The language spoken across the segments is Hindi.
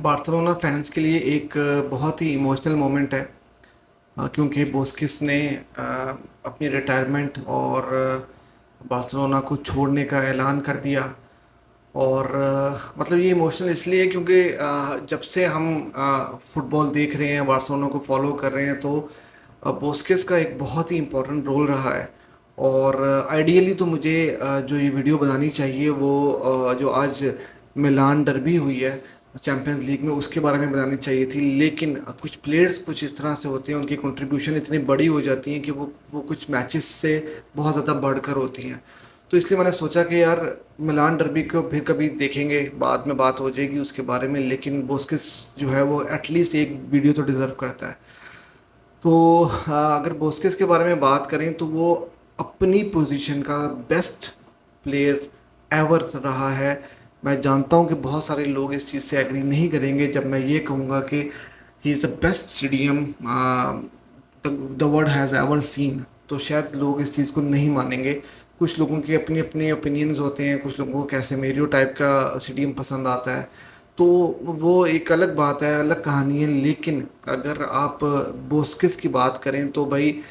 बार्सिलोना फैंस के लिए एक बहुत ही इमोशनल मोमेंट है। क्योंकि बुस्केट्स ने अपनी रिटायरमेंट और बार्सिलोना को छोड़ने का ऐलान कर दिया। और मतलब ये इमोशनल इसलिए है क्योंकि जब से हम फुटबॉल देख रहे हैं, बार्सिलोना को फॉलो कर रहे हैं, तो बुस्केट्स का एक बहुत ही इम्पोर्टेंट रोल रहा है। और आइडियली तो मुझे जो ये वीडियो बनानी चाहिए वो जो आज मिलान डर्बी हुई है चैंपियंस लीग में, उसके बारे में बनानी चाहिए थी। लेकिन कुछ प्लेयर्स कुछ इस तरह से होते हैं, उनकी कंट्रीब्यूशन इतनी बड़ी हो जाती है कि वो कुछ मैचेस से बहुत ज़्यादा बढ़कर होती हैं। तो इसलिए मैंने सोचा कि यार मिलान डर्बी को फिर कभी देखेंगे, बाद में बात हो जाएगी उसके बारे में। लेकिन बुस्केट्स जो है वो एटलीस्ट एक वीडियो तो डिज़र्व करता है। तो अगर बुस्केट्स के बारे में बात करें तो वो अपनी पोजीशन का बेस्ट प्लेयर एवर रहा है। मैं जानता हूं कि बहुत सारे लोग इस चीज़ से एग्री नहीं करेंगे जब मैं ये कहूँगा कि he is the best CDM the world has ever seen. तो शायद लोग इस चीज़ को नहीं मानेंगे। कुछ लोगों के अपने अपने ओपिनियंस होते हैं, कुछ लोगों को कैसेमेरियो टाइप का सीडीएम पसंद आता है। तो वो एक अलग बात है, अलग कहानी है। लेकिन अगर आप बुस्केट्स की बात करें तो भाई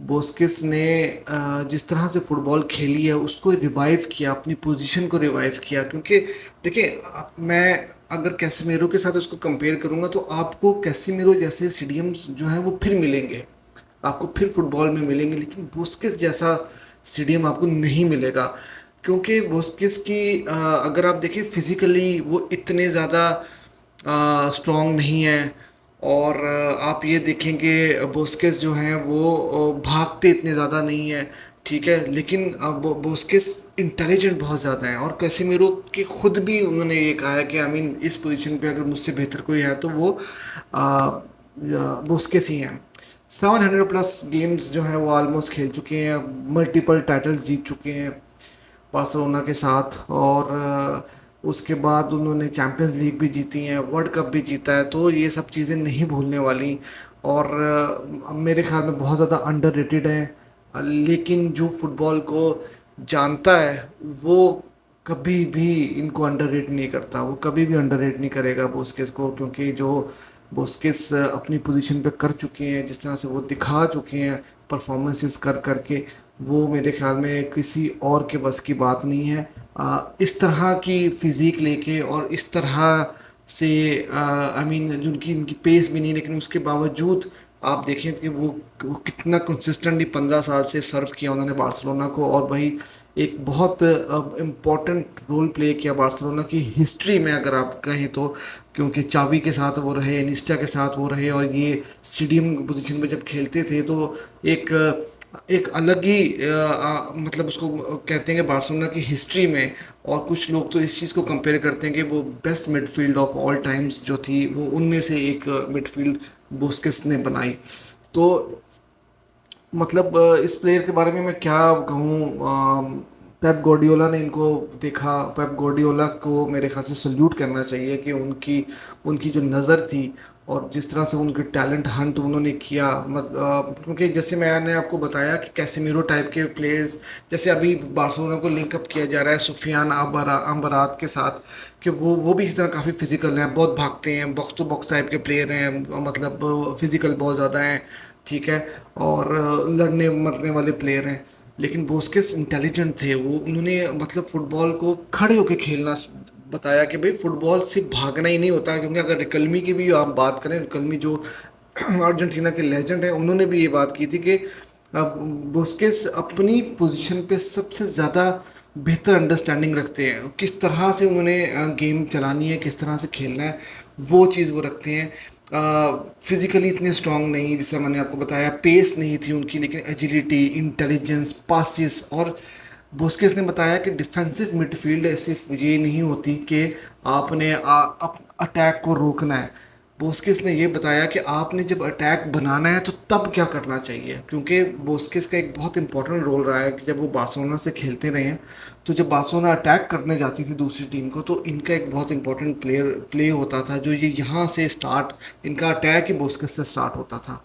बुस्केट्स ने जिस तरह से फुटबॉल खेली है उसको रिवाइव किया, अपनी पोजीशन को रिवाइव किया। क्योंकि देखिए, मैं अगर कैसेमेरो के साथ उसको कंपेयर करूंगा तो आपको कैसेमेरो जैसे सीडीएम्स जो हैं वो फिर मिलेंगे, आपको फिर फुटबॉल में मिलेंगे। लेकिन बुस्केट्स जैसा सीडीएम आपको नहीं मिलेगा। क्योंकि बुस्केट्स की अगर आप देखें फिजिकली वो इतने ज़्यादा स्ट्रॉन्ग नहीं है। और आप ये देखेंगे बुस्केट्स जो हैं वो भागते इतने ज़्यादा नहीं है, ठीक है। लेकिन बुस्केट्स इंटेलिजेंट बहुत ज़्यादा है। और कैसेमीरो के खुद भी उन्होंने ये कहा है कि आई मीन इस पोजीशन पे अगर मुझसे बेहतर कोई है तो वो बुस्केट्स ही हैं। 700 प्लस गेम्स जो हैं वो ऑलमोस्ट खेल चुके हैं, मल्टीपल टाइटल्स जीत चुके हैं बार्सिलोना के साथ। और उसके बाद उन्होंने चैंपियंस लीग भी जीती हैं, वर्ल्ड कप भी जीता है। तो ये सब चीज़ें नहीं भूलने वाली। और मेरे ख्याल में बहुत ज़्यादा अंडररेटेड है। लेकिन जो फुटबॉल को जानता है वो कभी भी इनको अंडररेट नहीं करता, वो कभी भी अंडररेट नहीं करेगा बुस्केट्स को। क्योंकि जो बुस्केट्स अपनी पोजीशन पे कर चुके हैं, जिस तरह से वो दिखा चुके हैं परफॉर्मेंसेस कर करके, वो मेरे ख्याल में किसी और के बस की बात नहीं है। इस तरह की फिज़ीक लेके और इस तरह से आई मीन जिनकी इनकी पेस भी नहीं, लेकिन उसके बावजूद आप देखें कि वो कितना कंसिस्टेंटली 15 साल से सर्व किया उन्होंने बार्सिलोना को। और भाई एक बहुत इम्पॉर्टेंट रोल प्ले किया बार्सिलोना की हिस्ट्री में अगर आप कहें तो। क्योंकि चावी के साथ वो रहे, इनिस्टा के साथ वो रहे, और ये स्टेडियम पोजीशन में जब खेलते थे तो एक एक अलग ही मतलब उसको कहते हैं कि बार्सिलोना की हिस्ट्री में। और कुछ लोग तो इस चीज़ को कंपेयर करते हैं कि वो best midfield of all times जो थी वो उनमें से एक मिडफील्ड बुस्केट्स ने बनाई। तो मतलब इस प्लेयर के बारे में मैं क्या कहूँ। पेप गार्डियोला ने इनको देखा, पेप गार्डियोला को मेरे ख्याल से सल्यूट करना चाहिए कि उनकी उनकी जो नज़र थी और जिस तरह से उनके टैलेंट हंट उन्होंने किया। क्योंकि जैसे मैंने आपको बताया कि कैसेमीरो टाइप के प्लेयर्स, जैसे अभी बार्सिलोना को लिंकअप किया जा रहा है सुफियान अम्बरात के साथ, कि वो भी इसी तरह काफ़ी फिजिकल हैं, बहुत भागते हैं, बॉक्स टू बॉक्स टाइप के प्लेयर हैं, मतलब फिजिकल बहुत ज़्यादा हैं, ठीक है। और लड़ने मरने वाले प्लेयर हैं। लेकिन बुस्केट्स इंटेलिजेंट थे, वो उन्होंने मतलब फुटबॉल को खड़े होकर खेलना बताया कि भाई फुटबॉल सिर्फ भागना ही नहीं होता। क्योंकि अगर रिकलमी की भी आप बात करें, रिकलमी जो अर्जेंटीना के लेजेंड हैं, उन्होंने भी ये बात की थी कि बुस्केट्स अपनी पोजीशन पे सबसे ज़्यादा बेहतर अंडरस्टैंडिंग रखते हैं, किस तरह से उन्होंने गेम चलानी है, किस तरह से खेलना है, वो चीज़ वो रखते हैं। फिजिकली इतने स्ट्रांग नहीं, जैसे मैंने आपको बताया, पेस नहीं थी उनकी, लेकिन एजिलिटी, इंटेलिजेंस, पासिस। और बुस्केट्स ने बताया कि डिफेंसिव मिडफील्ड सिर्फ ये नहीं होती कि आपने अटैक को रोकना है। बुस्केट्स ने ये बताया कि आपने जब अटैक बनाना है तो तब क्या करना चाहिए। क्योंकि बुस्केट्स का एक बहुत इंपॉर्टेंट रोल रहा है कि जब वो बार्सिलोना से खेलते रहे हैं, तो जब बार्सिलोना अटैक करने जाती थी दूसरी टीम को, तो इनका एक बहुत इंपॉर्टेंट प्ले होता था, जो ये यहाँ से स्टार्ट, इनका अटैक ही बुस्केट्स से स्टार्ट होता था।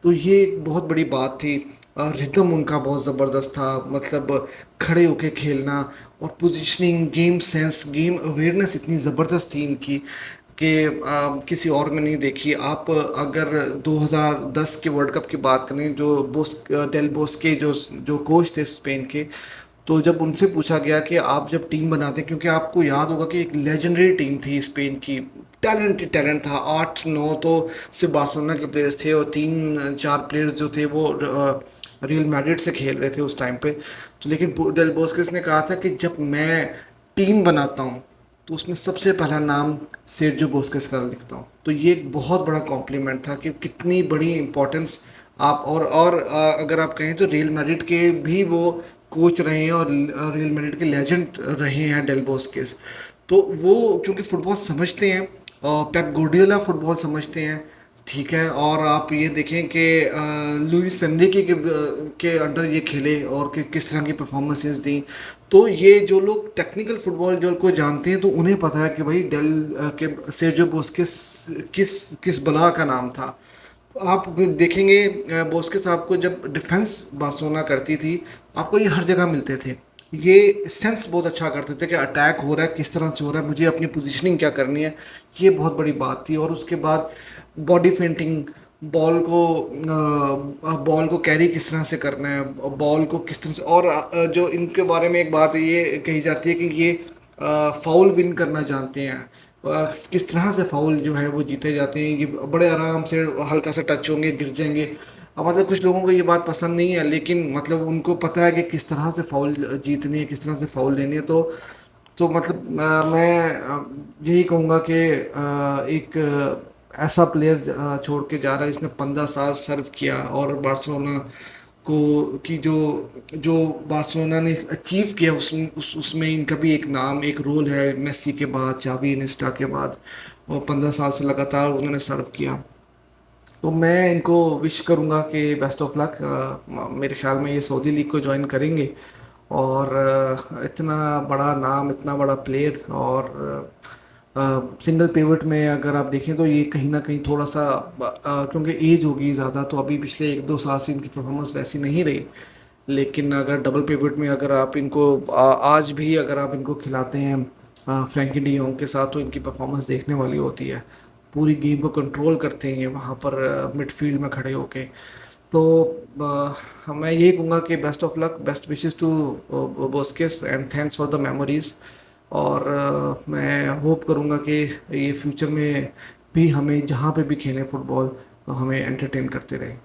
तो ये एक बहुत बड़ी बात थी। रिदम उनका बहुत ज़बरदस्त था, मतलब खड़े होके खेलना और positioning, game sense, game awareness इतनी ज़बरदस्त थी इनकी कि किसी और में नहीं देखी। आप अगर 2010 के वर्ल्ड कप की बात करें, जो डेल बोस्के जो जो कोच थे स्पेन के, तो जब उनसे पूछा गया कि आप जब टीम बनाते हैं, क्योंकि आपको याद होगा कि एक लेजेंडरी टीम थी स्पेन की, टैलेंट ही टैलेंट था, 8-9 तो सिर्फ बार्सिलोना के प्लेयर्स थे और 3-4 प्लेयर्स जो थे वो रियल मैड्रिड से खेल रहे थे उस टाइम पे। तो लेकिन डेल बोस्केस ने कहा था कि जब मैं टीम बनाता हूँ तो उसमें सबसे पहला नाम सेर्जियो बोस्केस का लिखता हूँ। तो ये एक बहुत बड़ा कॉम्प्लीमेंट था कि कितनी बड़ी इंपॉर्टेंस आप, और अगर आप कहें तो रियल मैड्रिड के भी वो कोच रहे हैं और रियल मैड्रिड के लेजेंड रहे हैं डेल बोस्केस। तो वो क्योंकि फुटबॉल समझते हैं, पेप गुर्डियोला फुटबॉल समझते हैं, ठीक है। और आप ये देखें कि लुइस एनरिके के अंडर ये खेले और किस तरह की परफॉर्मेंसेस दी। तो ये जो लोग टेक्निकल फुटबॉल जो को जानते हैं तो उन्हें पता है कि भाई डेल के सेर्जियो बोस्केस किस किस बला का नाम था। आप देखेंगे बोस्केस आपको जब डिफेंस बार्सिलोना करती थी, आपको ये हर जगह मिलते थे। ये सेंस बहुत अच्छा करते थे कि अटैक हो रहा है किस तरह से हो रहा है, मुझे अपनी पोजीशनिंग क्या करनी है। ये बहुत बड़ी बात थी। और उसके बाद बॉडी फेंटिंग, बॉल को कैरी किस तरह से करना है, बॉल को किस तरह से, और जो इनके बारे में एक बात ये कही जाती है कि ये फाउल विन करना जानते हैं। किस तरह से फाउल जो है वो जीते जाते हैं, ये बड़े आराम से हल्का सा टच होंगे गिर जाएंगे। अब मतलब कुछ लोगों को ये बात पसंद नहीं है, लेकिन मतलब उनको पता है कि किस तरह से फाउल जीतनी है, किस तरह से फाउल लेनी है। तो मतलब मैं यही कहूँगा कि एक ऐसा प्लेयर छोड़ के जा रहा है जिसने 15 साल सर्व किया, और बार्सिलोना को की जो जो बार्सिलोना ने अचीव किया उसमें इनका भी एक नाम, एक रोल है। मेसी के बाद, चावी, इनिएस्टा के बाद, और 15 साल से लगातार उन्होंने सर्व किया। तो मैं इनको विश करूँगा कि बेस्ट ऑफ लक। मेरे ख्याल में ये सऊदी लीग को ज्वाइन करेंगे, और इतना बड़ा नाम, इतना बड़ा प्लेयर, और सिंगल पिवट में अगर आप देखें तो ये कहीं ना कहीं थोड़ा सा क्योंकि एज होगी ज़्यादा, तो अभी पिछले 1-2 साल से इनकी परफॉर्मेंस वैसी नहीं रही। लेकिन अगर डबल पिवट में अगर आप इनको आज भी अगर आप इनको खिलाते हैं फ्रैंकी डी योंग के साथ, तो इनकी परफॉर्मेंस देखने वाली होती है। पूरी गेम को कंट्रोल करते हैं ये वहाँ पर मिडफील्ड में खड़े होके। तो मैं यही कहूँगा कि best of luck, best wishes to बोस्केस, and thanks for the memories. और मैं होप करूँगा कि ये फ्यूचर में भी हमें जहाँ पे भी खेलें फुटबॉल, हमें एंटरटेन करते रहें।